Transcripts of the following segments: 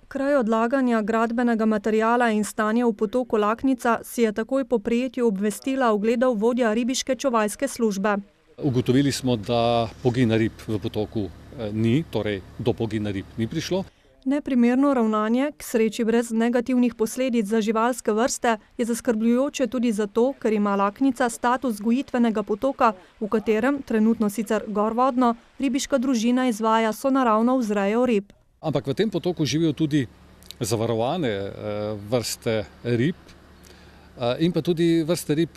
Kraj odlaganja gradbenega materiala in stanja v potoku Laknica si je takoj po prejetju obvestila ogledal vodja ribiške čuvajske službe. Ugotovili smo, da pogina rib v potoku ni, torej do pogina rib ni prišlo. Neprimerno ravnanje, k sreči brez negativnih posledic za živalske vrste, je zaskrbljujoče tudi zato, ker ima Laknica status gojitvenega potoka, v katerem, trenutno sicer gorvodno, ribiška družina izvaja sonaravno vzrejo rib. Ampak v tem potoku živijo tudi zavarovane vrste rib in pa tudi vrste rib,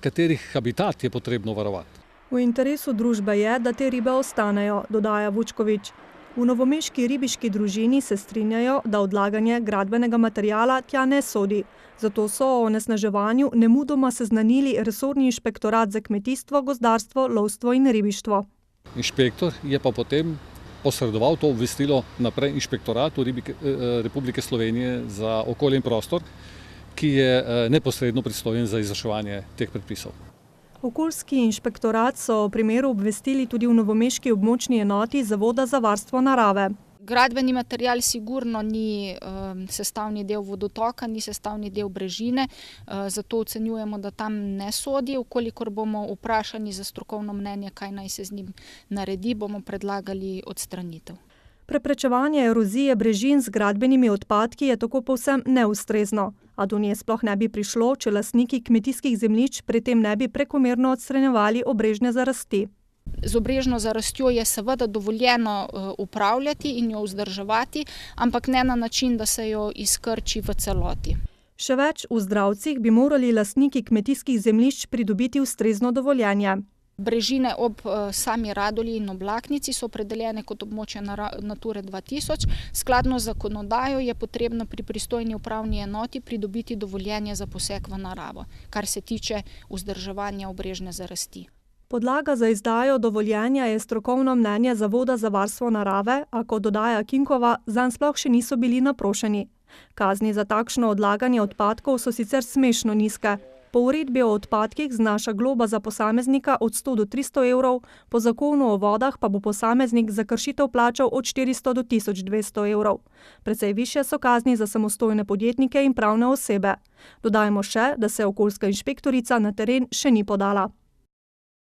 katerih habitat je potrebno varovati. V interesu družbe je, da te ribe ostanejo, dodaja Vučkovič. V novomeški ribiški družini se strinjajo, da odlaganje gradbenega materiala tja ne sodi. Zato so o onesnaževanju nemudoma seznanili resorni inšpektorat za kmetijstvo, gozdarstvo, lovstvo in ribištvo. Inšpektor je pa potem posredoval to obvestilo naprej Inšpektoratu Republike Slovenije za okolje in prostor, ki je neposredno pristojen za izvrševanje teh predpisov. Okoljski inšpektorat so o primeru obvestili tudi v novomeški območni enoti Zavoda za varstvo narave. Gradbeni material sigurno ni sestavni del vodotoka, ni sestavni del brežine, zato ocenjujemo, da tam ne sodi. Ukolikor bomo vprašani za strokovno mnenje, kaj naj se z njim naredi, bomo predlagali odstranitev. Preprečevanje erozije brežin z gradbenimi odpadki je tako povsem neustrezno, a do nje sploh ne bi prišlo, če lastniki kmetijskih zemljišč pri tem ne bi prekomerno odstranjevali obrežne zarasti. Z obrežno zarastjo je seveda dovoljeno upravljati in jo vzdrževati, ampak ne na način, da se jo izkrči v celoti. Še več, v Zdravcih bi morali lastniki kmetijskih zemljišč pridobiti ustrezno dovoljenje. Brežine ob sami Radoli in ob Laknici so opredeljene kot območje Nature 2000. Skladno z zakonodajo je potrebno pri pristojni upravni enoti pridobiti dovoljenje za poseg v naravo, kar se tiče vzdrževanja obrežne zarasti. Podlaga za izdajo dovoljenja je strokovno mnenje Zavoda za varstvo narave, a kot dodaja Kinkova, zanj sploh še niso bili naprošeni. Kazni za takšno odlaganje odpadkov so sicer smešno nizke. Po uredbi o odpadkih znaša globa za posameznika od 100 do 300 evrov, po zakonu o vodah pa bo posameznik za kršitev plačal od 400 do 1200 evrov. Precej višje so kazni za samostojne podjetnike in pravne osebe. Dodajmo še, da se okoljska inšpektorica na teren še ni podala.